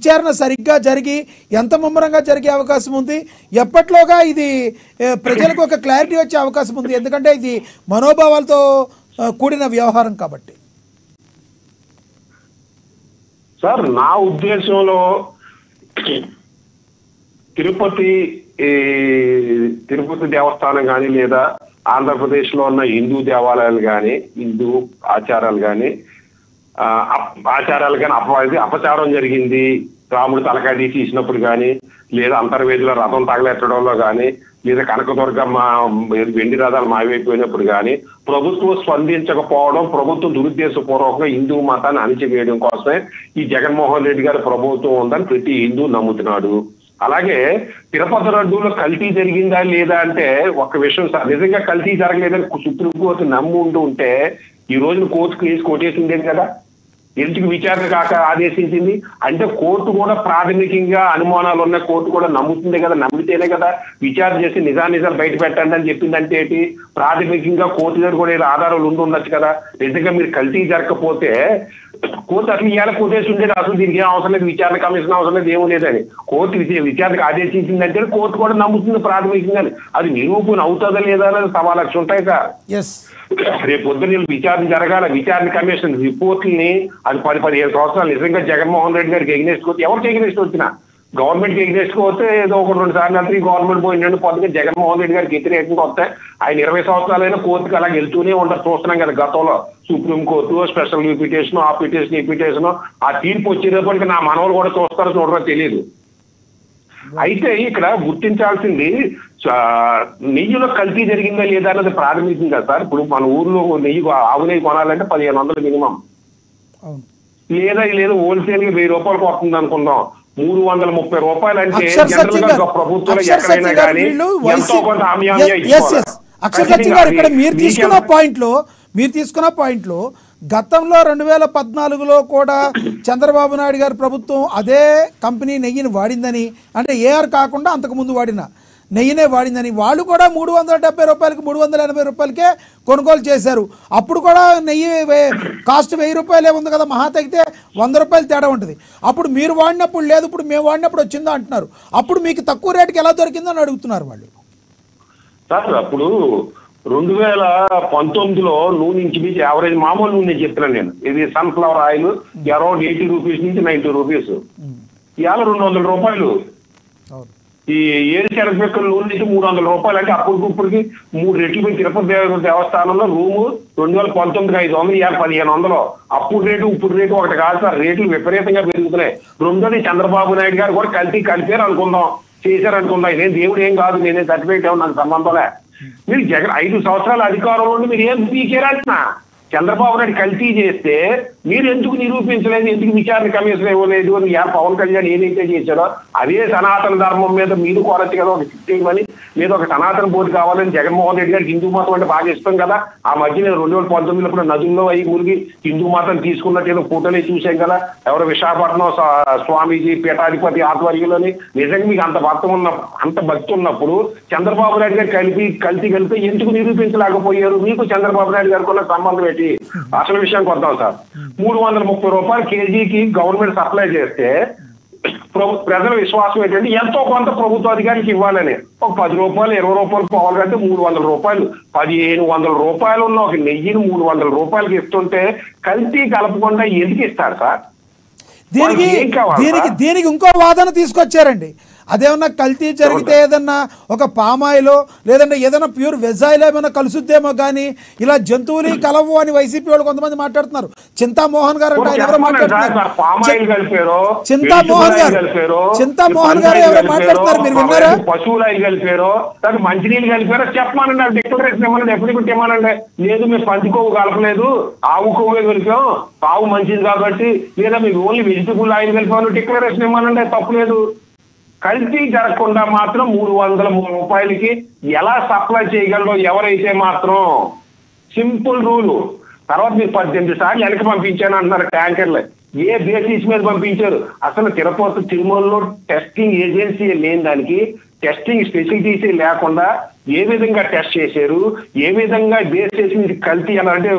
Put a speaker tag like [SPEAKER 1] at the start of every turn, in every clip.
[SPEAKER 1] విచారణ సరిగ్గా జరిగి ఎంత ముమ్మరంగా జరిగే అవకాశం ఉంది? ఎప్పట్లోగా ఇది ప్రజలకు ఒక క్లారిటీ వచ్చే అవకాశం ఉంది? ఎందుకంటే ఇది మనోభావాలతో కూడిన వ్యవహారం కాబట్టి.
[SPEAKER 2] సార్ నా ఉద్దేశంలో తిరుపతి దేవస్థానం కానీ లేదా ఆంధ్రప్రదేశ్ లో ఉన్న హిందూ దేవాలయాలు కానీ హిందూ ఆచారాలు కానీ అపచారం జరిగింది, రాముడు తలకాయ తీసినప్పుడు కానీ లేదా అంతర్వేదిలో రథం తగలెట్టడంలో కానీ లేదా కనకదుర్గమ్మ వెండి రథాలు మాయమైపోయినప్పుడు కానీ ప్రభుత్వం స్పందించకపోవడం, ప్రభుత్వం దురుద్దేశపూర్వకంగా హిందూ మతాన్ని అణిచివేయడం కోసమే ఈ జగన్మోహన్ రెడ్డి గారి ప్రభుత్వం ఉందని ప్రతి హిందూ నమ్ముతున్నాడు. అలాగే తిరుపతి లడ్డూలో కల్తీ జరిగిందా లేదా అంటే ఒక విషయం సార్, నిజంగా కల్తీ జరగలేదని సుప్రీంకోర్టు నమ్మి ఉంటే ఈ రోజున కోర్టుకు వేసి కొట్టేసిందేది కదా, ఎందుకు విచారణ కాక ఆదేశించింది అంటే కోర్టు కూడా ప్రాథమికంగా అనుమానాలు ఉన్న కోర్టు కూడా నమ్ముతుంది కదా, నమ్మితేనే కదా విచారణ చేసి నిజాలు బయట పెట్టండి అని చెప్పిందంటే ఏంటి, ప్రాథమికంగా కోర్టు దగ్గర కూడా ఆధారాలు ఉండొచ్చు కదా. నిజంగా మీరు కల్తీ జరగకపోతే కోర్టు అసలు ఇవాళ కొట్టేసి ఉండేది, అసలు దీనికి ఏం అవసరం లేదు, విచారణ కమిషన్ అవసరం లేదు, ఏమీ లేదని కోర్టు విచారణకు ఆదేశించిందంటే కోర్టు కూడా నమ్ముతుంది ప్రాథమికంగా. అది నిరూపణ అవుతుందా లేదా అనేది 1,00,000 ఉంటాయి సార్. రేపు పొద్దున్న విచారణ జరగాల, విచారణ కమిషన్ రిపోర్ట్ని అది 10-15 సంవత్సరాలు నిజంగా జగన్మోహన్ రెడ్డి గారికి ఎగ్నెస్ట్ కొట్టి ఎవరికి ఎగ్నెస్ట్ వచ్చినా గవర్నమెంట్కి ఎగ్నెస్ట్ పోతే ఏదో 1-2 సార్లు అంతా గవర్నమెంట్ పోయిన పొద్దుగా జగన్మోహన్ రెడ్డి గారికి వ్యతిరేకంగా వస్తే ఆయన 20 సంవత్సరాలైనా కోర్టుకి అలా వెళ్తూనే ఉంటారు. చూస్తున్నాం కదా గతంలో సుప్రీంకోర్టు స్పెషల్ పిటిషన్, ఆ పిటిషన్, ఈ పిటిషన్, ఆ తీర్పు వచ్చేటప్పటికి నా మనవలు కూడా చూస్తారో చూడరో తెలియదు. అయితే ఇక్కడ గుర్తించాల్సింది నెయ్యిలో కల్తీ జరిగిందా లేదా అన్నది ప్రాథమికంగా సార్. ఇప్పుడు మన ఊర్లో ఆవు నెయ్యి కొనాలంటే 1500 మినిమం, లేదా హోల్సేల్ గా 1000 రూపాయలకు వస్తుంది అనుకుందాం, 330 రూపాయలు అంటే ప్రభుత్వంలో ఎక్కడైనా కానీ ఎంతో కొంత
[SPEAKER 1] మీరు తీసుకున్న పాయింట్లో గతంలో 2014లో కూడా చంద్రబాబు నాయుడు గారి ప్రభుత్వం అదే కంపెనీ నెయ్యిని వాడిందని, అంటే ఏఆర్ కాకుండా అంతకుముందు వాడిన నెయ్యినే వాడిందని, వాళ్ళు కూడా 370 రూపాయలకి 380 రూపాయలకే కొనుగోలు చేశారు. అప్పుడు కూడా నెయ్యి కాస్ట్ 1000 రూపాయలే ఉంది కదా, మహా తగ్గితే 100 రూపాయలు తేడా ఉంటుంది. అప్పుడు మీరు వాడినప్పుడు లేదు, ఇప్పుడు మేము వాడినప్పుడు వచ్చిందో అంటున్నారు. అప్పుడు మీకు తక్కువ రేటుకి ఎలా దొరికిందో అని అడుగుతున్నారు వాళ్ళు.
[SPEAKER 2] సార్ అప్పుడు 2019లో నూనె ఇంచుమించు యావరేజ్ మామూలు నూనె చెప్తున్నాను నేను, ఇది సన్ఫ్లవర్ ఆయిల్ అరౌండ్ 80 రూపీస్ నుంచి 90 రూపీస్, ఇవాళ 200 రూపాయలు. ఈ ఏరుశనగ పిక్కల నూనె నుంచి 300 రూపాయలు, అంటే అప్పటికిప్పటికి 3 రెట్లు పోయి తిరుపతి దేవస్థానంలో రూము 2019 500, ఇవాళ 1500. అప్పుడు రేటు ఇప్పుడు రేటు ఒకటి కాదు సార్, రేట్లు విపరీతంగా పెరుగుతున్నాయి. రెండోది చంద్రబాబు నాయుడు గారు కూడా కలిపారు అనుకుందాం, చేశారు అనుకుందాం, ఇదేం దేవుడు ఏం కాదు, నేనే సర్టిఫికేట్ ఏమో నాకు సంబంధంలే. మీరు 5 సంవత్సరాల అధికారంలో ఉండి మీరు ఏం పీకేరంటున్నా, చంద్రబాబు నాయుడు కల్తీ చేస్తే మీరు ఎందుకు నిరూపించలేదు, ఎందుకు విచారణ కమిషన్ ఇవ్వలేదు అని పవన్ కళ్యాణ్ ఏదైతే చేశారో అదే సనాతన ధర్మం మీద మీరు కోరచ్చు కదా ఒక సిస్టమని, లేదా ఒక సనాతన బోర్డు కావాలని జగన్మోహన్ రెడ్డి గారికి హిందూ మతం అంటే బాగా ఇష్టం కదా. ఆ మధ్య నేను 2019లో నదుల్లో అయ్యి మురిగి హిందూ మతం తీసుకున్నట్టు ఏదో ఫోటోలే చూసాం కదా, ఎవరో విశాఖపట్నం స్వామీజీ పీఠాధిపతి ఆధ్వర్యంలోని. నిజంగా మీకు అంత భక్తి ఉన్నప్పుడు చంద్రబాబు నాయుడు గారు కల్తీ కలిపితే ఎందుకు నిరూపించలేకపోయారు? మీకు చంద్రబాబు నాయుడు గారికి ఉన్న సంబంధం ఏంటి? అసలు విషయానికి వద్దాం సార్. 330 రూపాయలు కేజీకి గవర్నమెంట్ సప్లై చేస్తే ప్రజల విశ్వాసం ఏంటంటే ఎంతో కొంత ప్రభుత్వ అధికారికి ఇవ్వాలని, ఒక 10 రూపాయలు 20 రూపాయలు పోవాలంటే 300 రూపాయలు, 1500 రూపాయలు ఉన్న ఒక నెయ్యిని 300 రూపాయలకి ఇస్తుంటే కల్తీ కలపకుండా ఎందుకు ఇస్తారు సార్?
[SPEAKER 1] దీనికి ఇంకో వాదన తీసుకొచ్చారండి. అదేమన్నా కల్తీ జరిగితే ఏదన్నా ఒక పామాయిలో లేదంటే ఏదైనా ప్యూర్ వెజ్ ఆయిల్ ఏమైనా కలుసుద్దేమో కానీ ఇలా జంతువులు కలవు అని వైసీపీ వాళ్ళు కొంతమంది మాట్లాడుతున్నారు. చింతామోహన్ గారు అంటే ఆయన ఎవరో మాట్లాడుతున్నారు, చింతామోహన్ గారు ఎవరో మాట్లాడుతున్నారు, మీరు విన్నారా?
[SPEAKER 2] పశువులు ఆయిల్ కలిపారో దానికి మంచినీళ్ళు కలిపారో చెప్పమానండి, డిక్లరేషన్ ఇవ్వమండి, ఎప్పుడు ఇవ్వమనండి. లేదు మీరు పంది కొవ్వు కలపలేదు, ఆవు కొవ్వే కలిపాం, ఆవు మంచిది కాబట్టి, లేదా మీకు ఓన్లీ వెజిటబుల్ ఆయిల్ కలిపాను డిక్లరేషన్ ఇవ్వమనండి, తప్పులేదు. కల్తీ జరగకుండా మాత్రం 300 రూపాయలకి ఎలా సప్లై చేయగలరో ఎవరైతే మాత్రం సింపుల్ రూలు. తర్వాత మీరు 18 సార్లు వెనక్కి పంపించాను అంటున్నారు ట్యాంకర్లు, ఏ బేసిస్ మీద పంపించారు? అసలు తిరుమలలో టెస్టింగ్ ఏజెన్సీ లేని దానికి, టెస్టింగ్ ఫెసిలిటీస్ లేకుండా ఏ విధంగా టెస్ట్ చేశారు, ఏ విధంగా బేస్ చేసి ఇది కల్తీ అని అంటే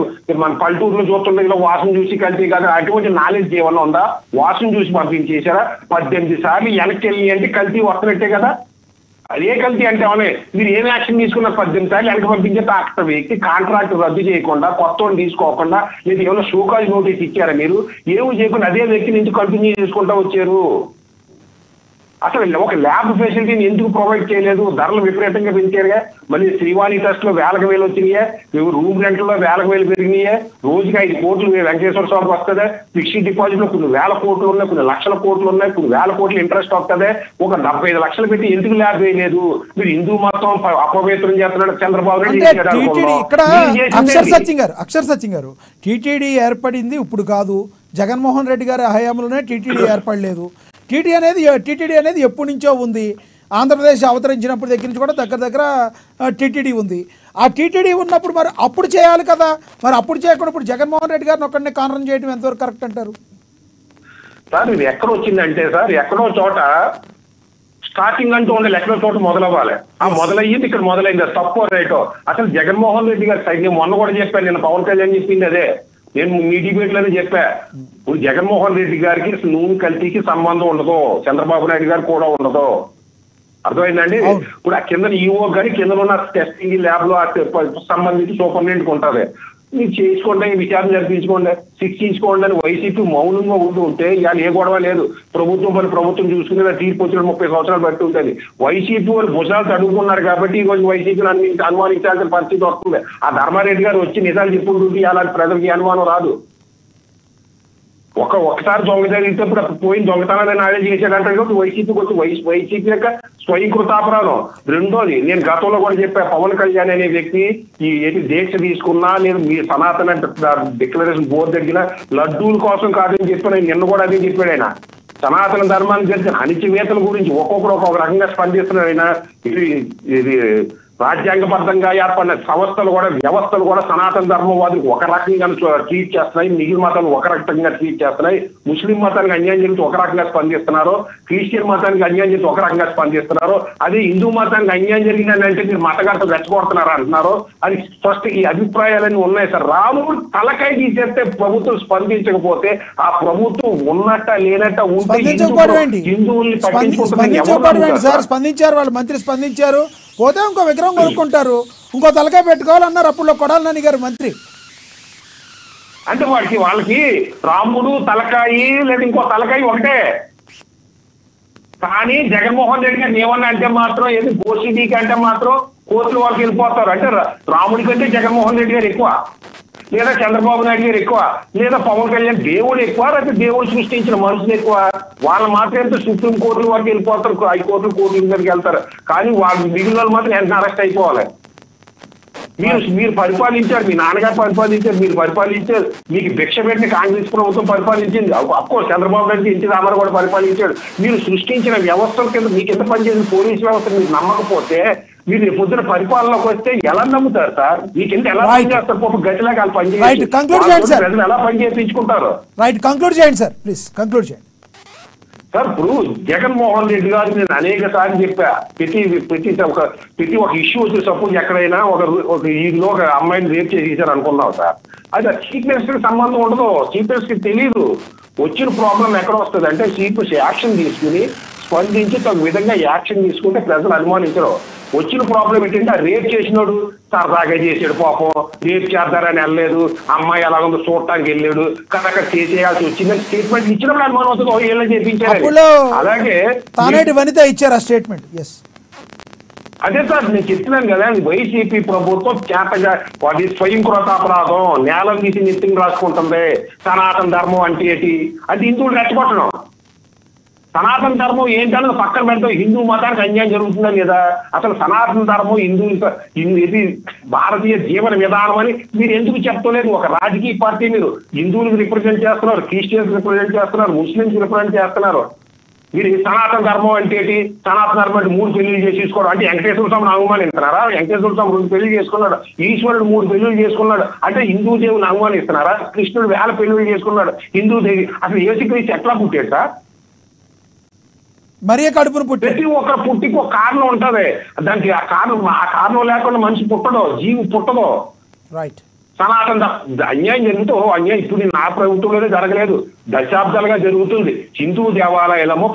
[SPEAKER 2] మన పల్లెటూరులో చూస్తుండే ఇలా వాసన చూసి కల్తీ కాదు అటువంటి నాలెడ్జ్ ఏమన్నా ఉందా? వాసన చూసి పంపించేశారా? 18 సార్లు వెనక్కి వెళ్ళి అంటే కల్తీ వస్తున్నట్టే కదా. అదే కల్తీ అంటే అవునే మీరు ఏం యాక్షన్ తీసుకున్నారు? 18 సార్లు వెనక్కి పంపించే అక్కడ వ్యక్తి కాంట్రాక్ట్ రద్దు చేయకుండా, కొత్త తీసుకోకుండా, లేదా ఏమైనా షోకాజ్ నోటీస్ ఇచ్చారా? మీరు ఏమి చేయకుండా అదే వ్యక్తి నుంచి కంటిన్యూ చేసుకుంటూ వచ్చారు. అసలు ఒక ల్యాబ్ ఫెసిలిటీని ఎందుకు ప్రొవైడ్ చేయలేదు? ధరలు విపరీతంగా పెంచారుగా. మళ్ళీ శ్రీవాణి టెస్ట్ లో 1000 వచ్చినాయే, రూమ్ రెంట్లో 1000 పెరిగినాయే, రోజుకి 5 కోట్లు వెంకటేశ్వర స్వామికి వస్తుంది. ఫిక్స్డ్ డిపాజిట్ లో కొన్ని 1000 కోట్లు ఉన్నాయి, కొన్ని లక్షల కోట్లు ఉన్నాయి, కొన్ని 1000 కోట్ల ఇంట్రెస్ట్ వస్తుంది. ఒక 75 లక్షలు పెట్టి ఎందుకు ల్యాబ్ వేయలేదు? మీరు హిందూ మొత్తం అపవిత్రం చేస్తున్నాడు చంద్రబాబు నాయుడు.
[SPEAKER 1] ఇక్కడ అక్షర్ సత్యం గారు టీటీడీ ఏర్పడింది ఇప్పుడు కాదు, జగన్మోహన్ రెడ్డి గారి హయాంలోనే టీటీడీ ఏర్పడలేదు. టీటీడీ అనేది ఎప్పటి నుంచో ఉంది. ఆంధ్రప్రదేశ్ అవతరించినప్పుడు దగ్గర నుంచి కూడా దగ్గర టీటీడీ ఉంది. ఆ టీటీడీ ఉన్నప్పుడు మరి అప్పుడు చేయాలి కదా. మరి అప్పుడు చేయకుండా ఇప్పుడు జగన్మోహన్ రెడ్డి గారిని ఒక్కడిని కారణం చేయడం ఎంతవరకు కరెక్ట్ అంటారు?
[SPEAKER 2] సార్ ఇది ఎక్కడ వచ్చిందంటే సార్, ఎక్కడో చోట స్టార్టింగ్ అంటూ ఉండాలి, ఎక్కడో చోట మొదలవ్వాలి. ఆ మొదలయ్యింది ఇక్కడ మొదలైంది. తప్పో రైటో అసలు జగన్మోహన్ రెడ్డి గారు సైన్యం మొన్న కూడా చెప్పాను, నేను పవన్ కళ్యాణ్ చెప్పింది అదే, నేను మీ డిబేట్ లోనే చెప్పా. ఇప్పుడు జగన్మోహన్ రెడ్డి గారికి నూనె కల్తీకి సంబంధం ఉండదు, చంద్రబాబు నాయుడు గారు కూడా ఉండదు. అర్థమైందండి? ఇప్పుడు ఆ కింద ఈఓ గారి కింద ఉన్న టెస్టింగ్ ల్యాబ్ లో సంబంధించి సూపరింటెండెంట్ ఉంటుంది. మీరు చేసుకోండి, విచారణ జరిపించుకోండి, శిక్షించుకోండి అని వైసీపీ మౌనంగా ఉంటే ఇవాళ ఏ గొడవ లేదు. ప్రభుత్వం చూసుకునే తీర్పు వచ్చిన 30 సంవత్సరాలు బట్టి ఉంటుంది. వైసీపీ వాళ్ళు భుజాలు తడుగుకున్నారు కాబట్టి ఈ రోజు వైసీపీని అనుమానించాల్సిన పరిస్థితి వస్తుంది. ఆ ధర్మారెడ్డి గారు వచ్చి నిజాలు చెప్పుకుంటుంటే అలాంటి ప్రజలకి అనుమానం రాదు. ఒకసారి దొంగ జరిగితే ఇప్పుడు పోయిన దొంగతనాన్ని నాడే చేశాడంటే వైసీపీకి వచ్చి వైసీపీ యొక్క స్వయంకృతాపరాధం. రెండోది నేను గతంలో కూడా చెప్పా, పవన్ కళ్యాణ్ అనే వ్యక్తి ఈ దీక్ష తీసుకున్నా నేను మీ సనాతన డిక్లరేషన్ బోర్డు దగ్గర లడ్డూల కోసం కాదని చెప్పాను. నిన్న కూడా అదే చెప్పాడు ఆయన. సనాతన ధర్మాన్ని జరిగిన అణిచివేతల గురించి ఒక్కొక్కరు ఒక్కొక్క రకంగా స్పందిస్తున్నాడు ఆయన. ఇది రాజ్యాంగబద్ధంగా ఏర్పడిన వ్యవస్థలు కూడా సనాతన ధర్మవాదులకు ఒక రకంగా ట్రీట్ చేస్తున్నాయి, మిగిలిన మతాలు ఒక రకంగా ట్రీట్ చేస్తున్నాయి. ముస్లిం మతానికి అన్యాయం చేసి ఒక రకంగా స్పందిస్తున్నారు, క్రిస్టియన్ మతానికి అన్యాయం చేసి ఒక రకంగా స్పందిస్తున్నారు. అదే హిందూ మతానికి అన్యాయం జరిగిందని అంటే మీరు మతగారితో రెచ్చగొడుతున్నారు అంటున్నారు. అది ఫస్ట్ ఈ అభిప్రాయాలన్నీ ఉన్నాయి సార్. రాముడు తలకాయ తీసేస్తే ప్రభుత్వం స్పందించకపోతే ఆ ప్రభుత్వం ఉన్నట్ట లేనట్ట ఉంటే హిందువుల్ని
[SPEAKER 1] పట్టించుకుంటున్నారు. స్పందించారు, వాళ్ళు మంత్రి స్పందించారు, పోతే ఇంకో విగ్రహం కొనుక్కుంటారు, ఇంకో తలకాయ పెట్టుకోవాలన్నారు అప్పుడు కొడాలి నాని గారు మంత్రి.
[SPEAKER 2] అంటే వాళ్ళకి రాముడు తలకాయి లేదా ఇంకో తలకాయి ఒకటే. కానీ జగన్మోహన్ రెడ్డి గారిని ఏమన్నా అంటే మాత్రం ఏది గోసిడీకి అంటే మాత్రం కోర్టుల వరకు వెళ్ళిపోతారు. అంటే రాముడి కంటే జగన్మోహన్ రెడ్డి గారు ఎక్కువ, లేదా చంద్రబాబు నాయుడు గారు ఎక్కువ, లేదా పవన్ కళ్యాణ్ దేవుడు ఎక్కువ, లేదా దేవుడు సృష్టించిన మనుషులు ఎక్కువ. వాళ్ళు మాత్రం సుప్రీం కోర్టుల వరకు వెళ్ళిపోతారు, హైకోర్టులు కోర్టుల దగ్గరికి వెళ్తారు. కానీ వాళ్ళు మిగిలిన మాత్రం వెంటనే అరెస్ట్ అయిపోవాలి. మీరు పరిపాలించారు, మీ నాన్నగారు పరిపాలించారు, మీరు పరిపాలించారు, మీకు భిక్ష పెట్టిన కాంగ్రెస్ ప్రభుత్వం పరిపాలించింది. అఫ్కోర్స్ చంద్రబాబు నాయుడు ఎన్టీ రామారావు కూడా పరిపాలించాడు. మీరు సృష్టించిన వ్యవస్థల కింద మీ కింద పనిచేసిన పోలీసు వ్యవస్థ మీరు నమ్మకపోతే మీరు పొద్దున పరిపాలనలోకి వస్తే ఎలా నమ్ముతారు సార్? మీ కింద ఎలా పనిచేస్తారు? పాప గతిలాగా వాళ్ళు పనిచేయాలి, ప్రజలు ఎలా పనిచేయించుకుంటారు?
[SPEAKER 1] రైట్, కంక్లూడ్ చేయండి సార్, ప్లీజ్ కంక్లూడ్ చేయండి
[SPEAKER 2] సార్. ఇప్పుడు జగన్మోహన్ రెడ్డి గారు నేను అనేక సార్లు చెప్పా, ప్రతి ఒక ఇష్యూ వచ్చి సపోజ్ ఎక్కడైనా ఒక ఈలో ఒక అమ్మాయిని రేప్ చేసేసారు అనుకున్నాం సార్, అది ఆ చీఫ్ మినిస్టర్ కి సంబంధం ఉండదు, చీఫ్ మినిస్టర్ కి తెలియదు. వచ్చిన ప్రాబ్లం ఎక్కడ వస్తుంది అంటే చీఫ్ మినిస్టర్ యాక్షన్ తీసుకుని స్పందించి తగు విధంగా యాక్షన్ తీసుకుంటే ప్రజలు అనుమానించరు. వచ్చిన ప్రాబ్లం ఏంటంటే ఆ రేప్ చేసినాడు సరదాగా చేసాడు, పాపం రేప్ చేద్దారని వెళ్ళలేదు, అమ్మాయి ఎలా ఉందో చూడటానికి వెళ్ళాడు, కానీ అక్కడ చేసేయాల్సి వచ్చిందని స్టేట్మెంట్ ఇచ్చినప్పుడు అనుమానం వస్తుంది, ఏళ్ళ చేయించారు. అలాగే
[SPEAKER 1] వనిత ఇచ్చారు ఆ స్టేట్మెంట్.
[SPEAKER 2] అదే సార్ నేను చెప్తున్నాను కదా, వైసీపీ ప్రభుత్వం చేతగా అది స్వయంకృతాపరాధం, నేలం తీసి నెత్తిని రాసుకుంటుంది. సనాతన ధర్మం అంటే ఏంటి? అది హిందువులు రెచ్చగొట్టడం. సనాతన ధర్మం ఏంటన్నది పక్కన పెడతాం, హిందూ మతానికి అన్యాయం జరుగుతుందా లేదా? అసలు సనాతన ధర్మం ఇది భారతీయ జీవన విధానం అని మీరు ఎందుకు చెప్తలేదు? ఒక రాజకీయ పార్టీ మీరు హిందువులకు రిప్రజెంట్ చేస్తున్నారు, క్రిస్టియన్స్ రిప్రజెంట్ చేస్తున్నారు, ముస్లింస్ రిప్రజెంట్ చేస్తున్నారు. మీరు సనాతన ధర్మం అంటే ఏంటి? సనాతన ధర్మం అంటే 3 పెళ్లిళ్ళు చేసేసుకోవడం అంటే వెంకటేశ్వర స్వామిని అవమానిస్తున్నారా? వెంకటేశ్వర స్వామి 2 పెళ్లి చేసుకున్నాడు, ఈశ్వరుడు 3 పెళ్లిళ్ళు చేసుకున్నాడు అంటే హిందూ దేవుని అవమానిస్తున్నారా? కృష్ణుడు 1000 పెళ్లిళ్ళు చేసుకున్నాడు, హిందూ దేవి. అసలు యేసుక్రీస్తు ఎట్లా పుట్టాడు సార్?
[SPEAKER 1] మరీ కడుపును పుట్టి
[SPEAKER 2] ప్రతి ఒక్క పుట్టికి ఒక కారణం ఉంటది. దానికి ఆ కారణం లేకుండా మనిషి పుట్టదో, జీవి పుట్టదో.
[SPEAKER 1] రైట్.
[SPEAKER 2] సనాతన అన్యాయం జరుగుతూ అన్యాయం ఇప్పుడు నా ప్రభుత్వంలోనే జరగలేదు, దశాబ్దాలుగా జరుగుతుంది. హిందూ దేవాలయాలమో